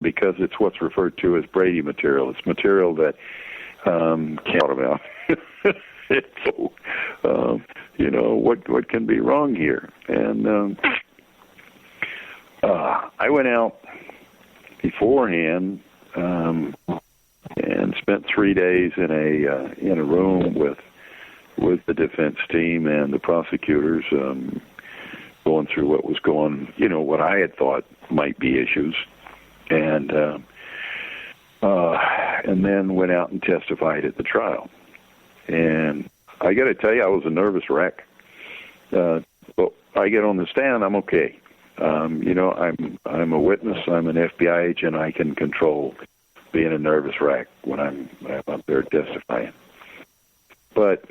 because it's what's referred to as Brady material. It's material that can't talk about. So, what can be wrong here? And I went out beforehand and spent 3 days in a room with the defense team and the prosecutors, going through what I had thought might be issues, and then went out and testified at the trial. And I got to tell you, I was a nervous wreck. But I get on the stand, I'm okay. I'm a witness. I'm an FBI agent. I can control being a nervous wreck when I'm up there testifying. But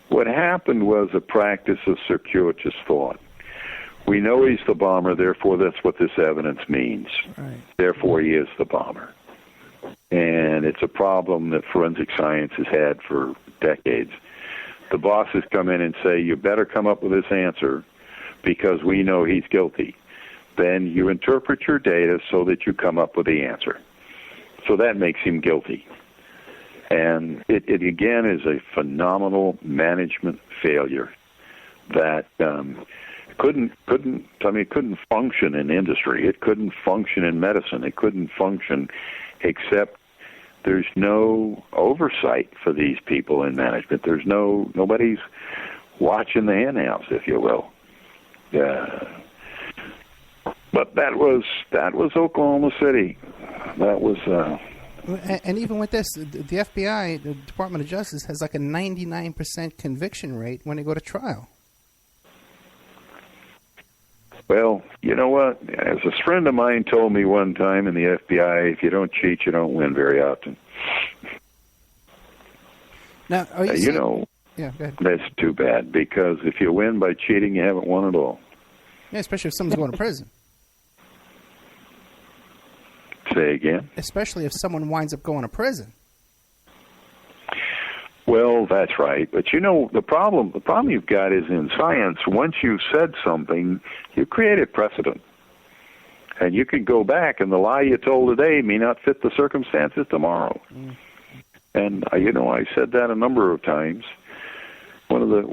what happened was a practice of circuitous thought. We know he's the bomber, therefore that's what this evidence means. Right. Therefore he is the bomber. And it's a problem that forensic science has had for decades. The bosses come in and say, you better come up with this answer because we know he's guilty. Then you interpret your data so that you come up with the answer. So that makes him guilty. And it again is a phenomenal management failure that couldn't function in industry. It couldn't function in medicine. It couldn't function except there's no oversight for these people in management. There's nobody's watching the henhouse, if you will. But that was Oklahoma City. That was. And even with this, the FBI, the Department of Justice, has like a 99% conviction rate when they go to trial. Well, you know what? As a friend of mine told me one time in the FBI, if you don't cheat, you don't win very often. Now, are you saying, yeah, go ahead. That's too bad, because if you win by cheating, you haven't won at all. Yeah, especially if someone's going to prison. Say again? Especially if someone winds up going to prison. Well, that's right. But the problem you've got is in science, once you've said something, you create a precedent. And you can go back, and the lie you told today may not fit the circumstances tomorrow. Mm. And I said that a number of times. One of the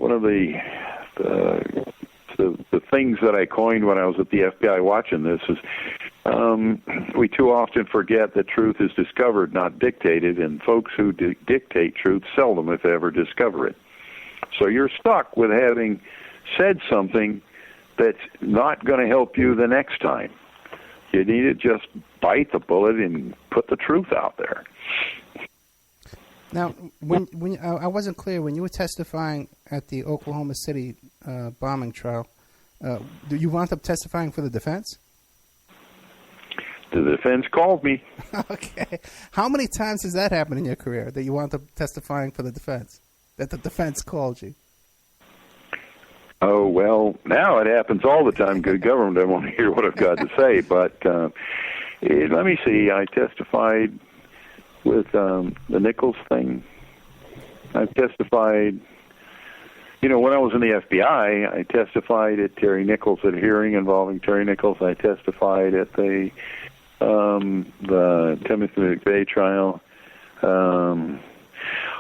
things that I coined when I was at the FBI watching this is we too often forget that truth is discovered, not dictated, and folks who dictate truth seldom, if ever, discover it. So you're stuck with having said something that's not going to help you the next time. You need to just bite the bullet and put the truth out there. Now, when I wasn't clear, when you were testifying at the Oklahoma City bombing trial, do you wound up testifying for the defense? The defense called me. Okay. How many times has that happened in your career, that you wound up testifying for the defense, that the defense called you? Oh, well, now it happens all the time. Good government doesn't want to hear what I've got to say. But let me see. I testified with the Nichols thing. I testified, when I was in the FBI, I testified at Terry Nichols, at a hearing involving Terry Nichols. I testified at the Timothy McVeigh trial.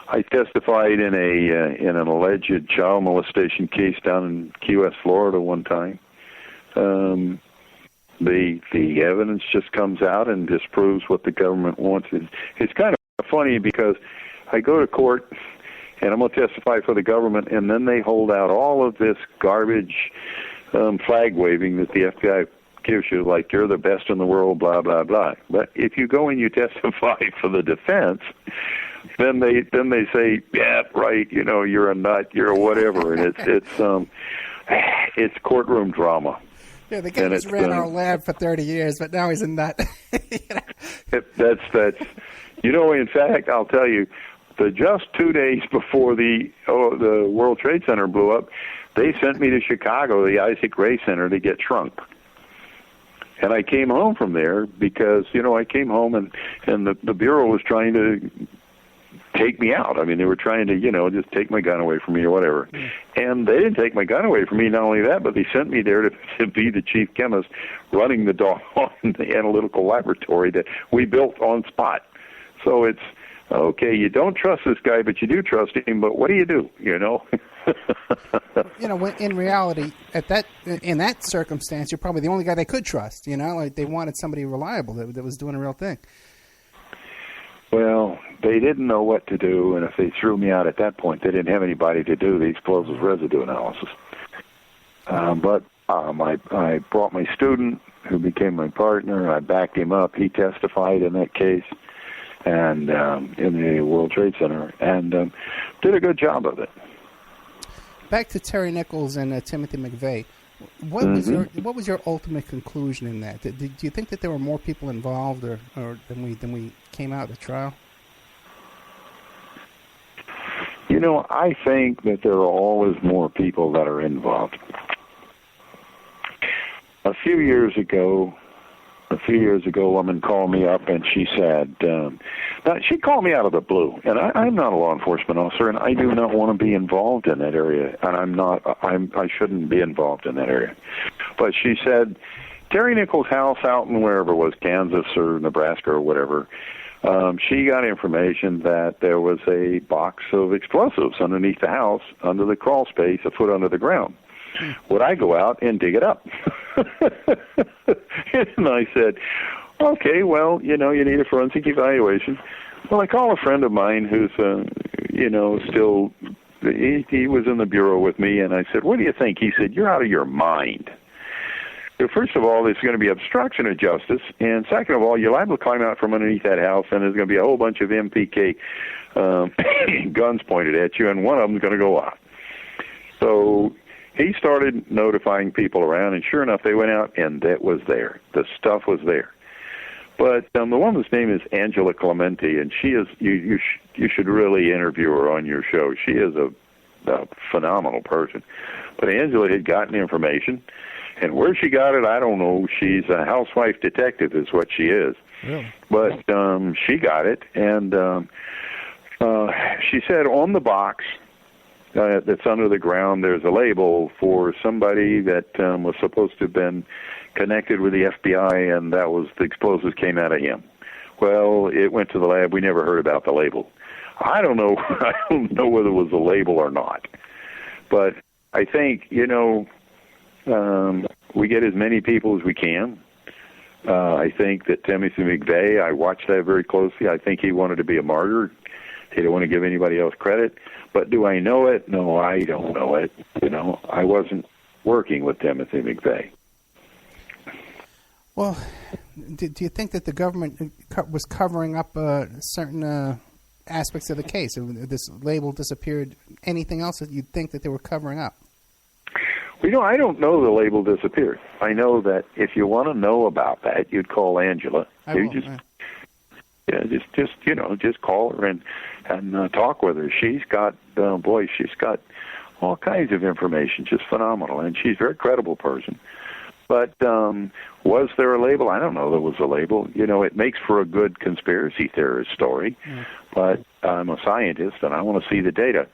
I testified in an alleged child molestation case down in Key West, Florida one time. The evidence just comes out and disproves what the government wants. It's kind of funny because I go to court and I'm going to testify for the government, and then they hold out all of this garbage flag waving that the FBI gives you, like you're the best in the world, blah, blah, blah. But if you go and you testify for the defense, then they say, yeah, right, you're a nut, you're a whatever, and it's courtroom drama. Yeah, the guy just ran our lab for 30 years, but now he's a nut. That's in fact, I'll tell you, just 2 days before the World Trade Center blew up, they sent me to Chicago, the Isaac Ray Center, to get shrunk. And I came home from there because, I came home and the Bureau was trying to take me out. I mean, they were trying to, just take my gun away from me or whatever. And they didn't take my gun away from me. Not only that, but they sent me there to be the chief chemist running the doggone analytical laboratory that we built on spot. So it's, okay, you don't trust this guy, but you do trust him, but what do you do, In reality, in that circumstance, you're probably the only guy they could trust, Like they wanted somebody reliable that was doing a real thing. Well, they didn't know what to do, and if they threw me out at that point, they didn't have anybody to do the explosive residue analysis. But I brought my student, who became my partner. I backed him up. He testified in that case, and in the World Trade Center, and did a good job of it. Back to Terry Nichols and Timothy McVeigh. What was your ultimate conclusion in that? Do you think that there were more people involved, or than we came out at the trial? I think that there are always more people that are involved. A few years ago, a woman called me up and she said, now she called me out of the blue, and I'm not a law enforcement officer, and I do not want to be involved in that area, and I shouldn't be involved in that area. But she said, Terry Nichols' house out in wherever it was, Kansas or Nebraska or whatever, she got information that there was a box of explosives underneath the house, under the crawl space, a foot under the ground. Would I go out and dig it up? And I said, okay, well, you need a forensic evaluation. Well, I call a friend of mine who's, still, he was in the bureau with me, and I said, what do you think? He said, you're out of your mind. So first of all, there's going to be obstruction of justice, and second of all, you're liable to climb out from underneath that house, and there's going to be a whole bunch of MPK guns pointed at you, and one of them's going to go off. So he started notifying people around, and sure enough, they went out, and that was there. The stuff was there. But the woman's name is Angela Clementi, and she is, you should really interview her on your show. She is a phenomenal person. But Angela had gotten information, and where she got it, I don't know. She's a housewife detective is what she is. Really? But she got it, and she said on the box that's under the ground, there's a label for somebody that was supposed to have been connected with the FBI, and that was the explosives came out of him. Well, it went to the lab. We never heard about the label. I don't know. I don't know whether it was a label or not. But I think, we get as many people as we can. I think that Timothy McVeigh, I watched that very closely. I think he wanted to be a martyr. He didn't want to give anybody else credit. But do I know it? No, I don't know it. I wasn't working with Timothy McVeigh. Well, do you think that the government was covering up certain aspects of the case? If this label disappeared, anything else that you'd think that they were covering up? Well, I don't know the label disappeared. I know that if you want to know about that, you'd call Angela. Just call her and talk with her. She's got, she's got all kinds of information, just phenomenal, and she's a very credible person. But was there a label? I don't know there was a label. It makes for a good conspiracy theorist story, but I'm a scientist, and I want to see the data.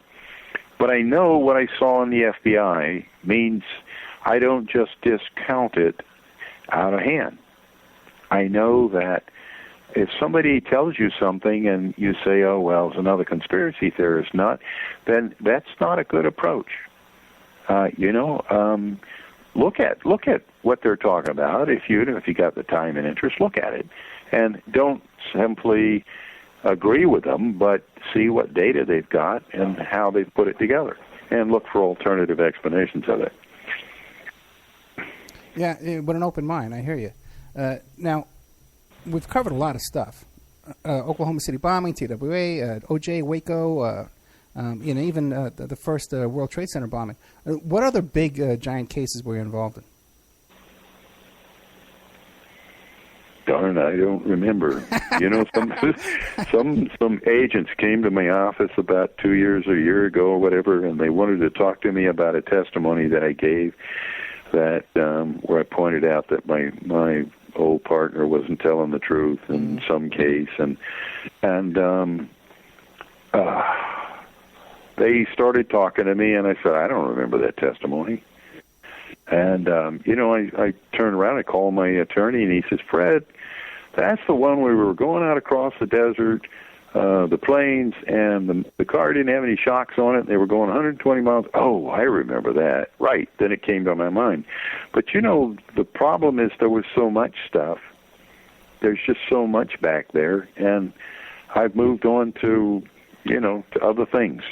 But I know what I saw in the FBI means I don't just discount it out of hand. I know that if somebody tells you something and you say, oh, well, it's another conspiracy theorist nut, then that's not a good approach. Look at what they're talking about. If you got the time and interest, look at it, and don't simply agree with them, but see what data they've got and how they've put it together, and look for alternative explanations of it. Yeah, with an open mind, I hear you. Now, we've covered a lot of stuff: Oklahoma City bombing, TWA, OJ, Waco. Even the first World Trade Center bombing. What other big, giant cases were you involved in? Darn, I don't remember. Some agents came to my office about 2 years or a year ago or whatever, and they wanted to talk to me about a testimony that I gave that where I pointed out that my old partner wasn't telling the truth in some case, and they started talking to me, and I said, I don't remember that testimony. And, I turned around and called my attorney, and he says, Fred, that's the one where we were going out across the desert, the plains, and the car didn't have any shocks on it, and they were going 120 miles. Oh, I remember that. Right. Then it came to my mind. But, the problem is there was so much stuff. There's just so much back there, and I've moved on to, to other things.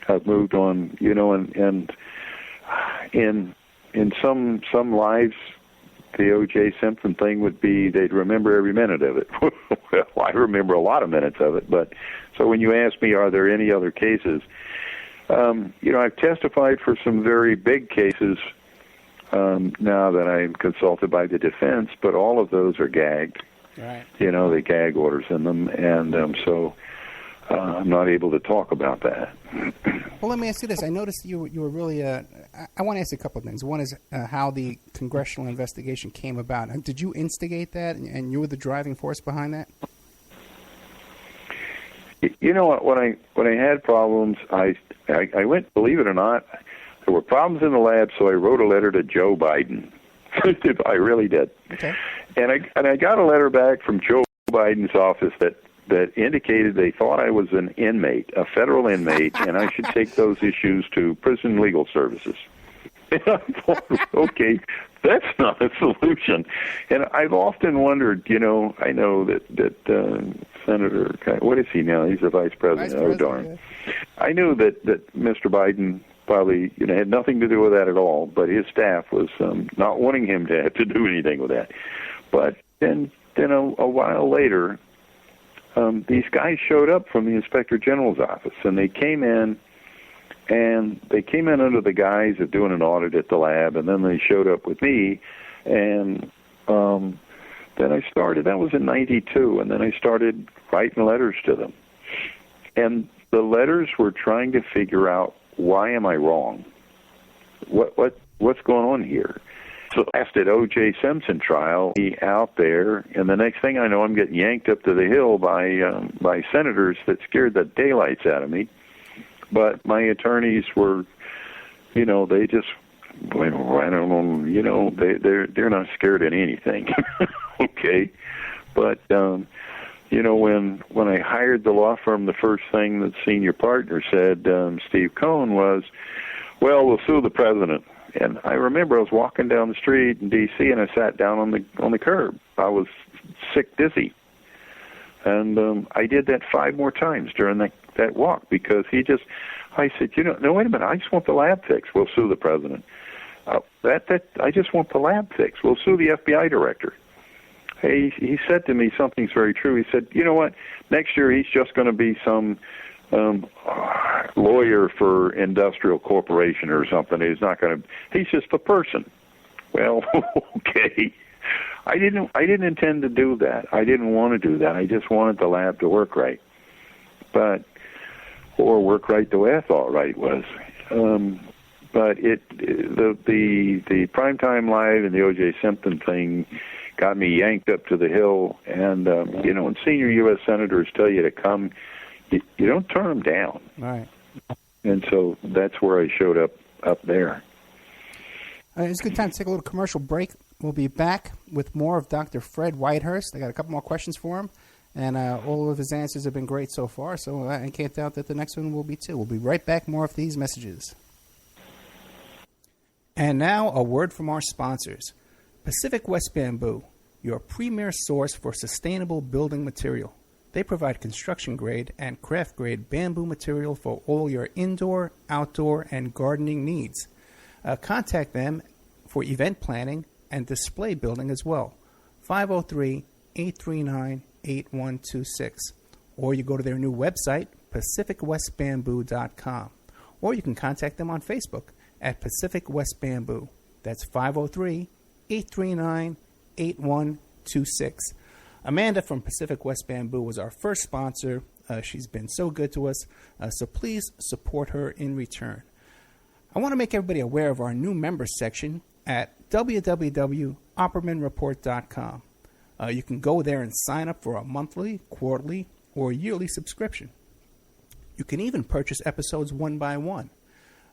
I've moved on, and in some lives, the O.J. Simpson thing would be they'd remember every minute of it. Well, I remember a lot of minutes of it. But so when you ask me, are there any other cases? I've testified for some very big cases now that I'm consulted by the defense, but all of those are gagged. Right. They gag orders in them, and so I'm not able to talk about that. Well, let me ask you this. I noticed you were really I want to ask you a couple of things. One is how the congressional investigation came about. Did you instigate that, and you were the driving force behind that? When I had problems, I went, believe it or not, there were problems in the lab, so I wrote a letter to Joe Biden. I really did. Okay. And I got a letter back from Joe Biden's office that indicated they thought I was an inmate, a federal inmate, and I should take those issues to Prison Legal Services. And I thought, okay, that's not a solution. And I've often wondered, I know that Senator, what is he now? He's the vice president. Oh, darn. Yeah. I knew that Mr. Biden probably had nothing to do with that at all, but his staff was not wanting him to have to do anything with that. But then a while later, these guys showed up from the Inspector General's office, and they came in under the guise of doing an audit at the lab, and then they showed up with me, and then I started, that was in 92, and then I started writing letters to them. And the letters were trying to figure out, why am I wrong? What's going on here? So after the O.J. Simpson trial, he out there, and the next thing I know, I'm getting yanked up to the hill by senators that scared the daylights out of me. But my attorneys were, they just, I don't know, they're not scared of anything. Okay, but when I hired the law firm, the first thing the senior partner said, Steve Kohn, was, well, we'll sue the president. And I remember I was walking down the street in D.C. and I sat down on the curb. I was sick dizzy, and I did that 5 more times during that walk because I said, no, wait a minute, I just want the lab fixed. We'll sue the president. I just want the lab fixed. We'll sue the FBI director. He said to me something's very true. He said, you know what? Next year he's just going to be some lawyer for industrial corporation or something. He's just a person. Well, okay. I didn't intend to do that. I didn't want to do that. I just wanted the lab to work right. Or work right the way I thought right was. But the primetime live and the O.J. Simpson thing got me yanked up to the hill. And, when senior U.S. senators tell you to come, you don't turn them down. Right. And so that's where I showed up there. It's a good time to take a little commercial break. We'll be back with more of Dr. Fred Whitehurst. I got a couple more questions for him, and all of his answers have been great so far, so I can't doubt that the next one will be too. We'll be right back, more of these messages. And now a word from our sponsors. Pacific West Bamboo, your premier source for sustainable building material. They provide construction-grade and craft-grade bamboo material for all your indoor, outdoor, and gardening needs. Contact them for event planning and display building as well. 503-839-8126. Or you go to their new website, pacificwestbamboo.com. Or you can contact them on Facebook at Pacific West Bamboo. That's 503-839-8126. Amanda from Pacific West Bamboo was our first sponsor. She's been so good to us, so please support her in return. I want to make everybody aware of our new members section at www.oppermanreport.com. You can go there and sign up for a monthly, quarterly, or yearly subscription. You can even purchase episodes one by one.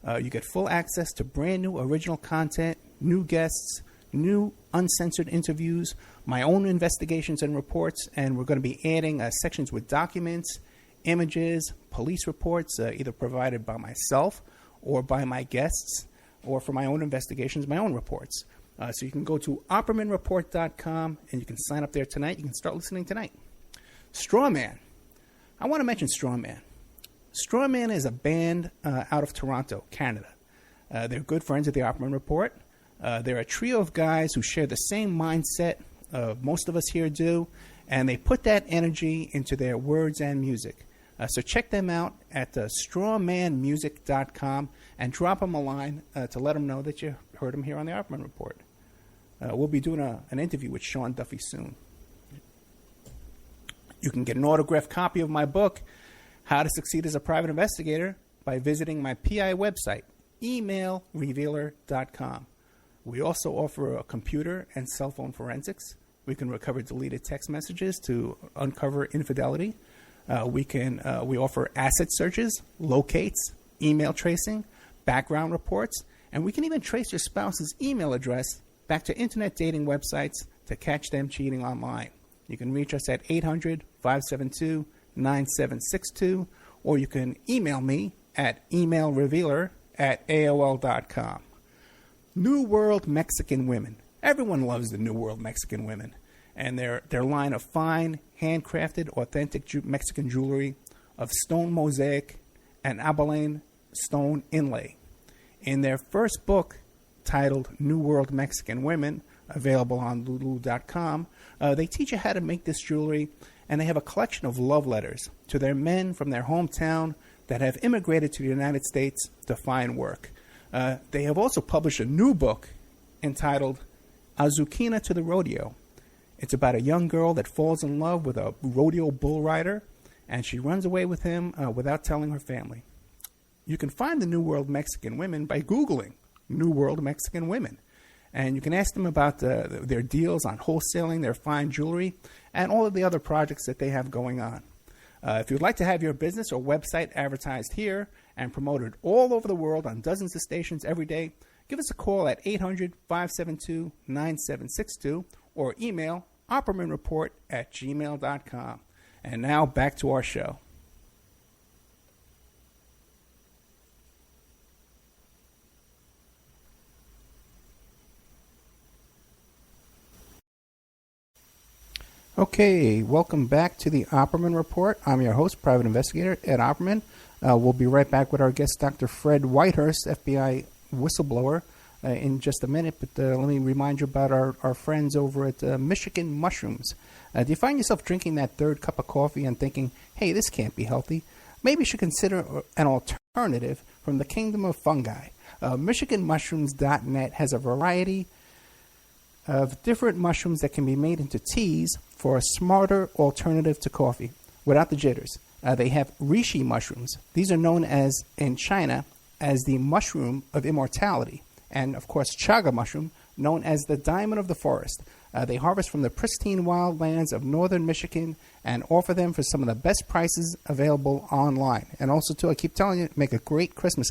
You get full access to brand new original content, new guests, new uncensored interviews, my own investigations and reports, and we're going to be adding sections with documents, images, police reports, either provided by myself or by my guests, or for my own investigations, my own reports. So you can go to oppermanreport.com and you can sign up there tonight. You can start listening tonight. Strawman. I want to mention Strawman. Strawman is a band out of Toronto, Canada. They're good friends of the Opperman Report. They're a trio of guys who share the same mindset most of us here do, and they put that energy into their words and music. So check them out at strawmanmusic.com and drop them a line to let them know that you heard them here on the Opperman Report. We'll be doing an interview with Sean Duffy soon. You can get an autographed copy of my book, How to Succeed as a Private Investigator, by visiting my PI website, emailrevealer.com. We also offer a computer and cell phone forensics. We can recover deleted text messages to uncover infidelity. We offer asset searches, locates, email tracing, background reports, and we can even trace your spouse's email address back to internet dating websites to catch them cheating online. You can reach us at 800-572-9762, or you can email me at emailrevealer@aol.com. New World Mexican Women. Everyone loves the New World Mexican Women, and their line of fine, handcrafted, authentic Mexican jewelry of stone mosaic and abalone stone inlay. In their first book, titled New World Mexican Women, available on lulu.com, they teach you how to make this jewelry, and they have a collection of love letters to their men from their hometown that have immigrated to the United States to find work. They have also published a new book entitled Azuquina to the Rodeo. It's about a young girl that falls in love with a rodeo bull rider, and she runs away with him without telling her family. You can find the New World Mexican Women by Googling New World Mexican Women. And you can ask them about their deals on wholesaling their fine jewelry and all of the other projects that they have going on. If you'd like to have your business or website advertised here and promoted all over the world on dozens of stations every day, give us a call at 800-572-9762 or email oppermanreport@gmail.com. And now back to our show. Okay, welcome back to the Opperman Report. I'm your host, Private Investigator Ed Opperman. We'll be right back with our guest, Dr. Fred Whitehurst, FBI whistleblower, in just a minute. But let me remind you about our friends over at Michigan Mushrooms. Do you find yourself drinking that third cup of coffee and thinking, hey, this can't be healthy? Maybe you should consider an alternative from the kingdom of fungi. MichiganMushrooms.net has a variety of different mushrooms that can be made into teas for a smarter alternative to coffee without the jitters. They have reishi mushrooms. These are known as, in China, as the mushroom of immortality. And, of course, chaga mushroom, known as the diamond of the forest. They harvest from the pristine wildlands of northern Michigan and offer them for some of the best prices available online. And also, too, I keep telling you, make a great Christmas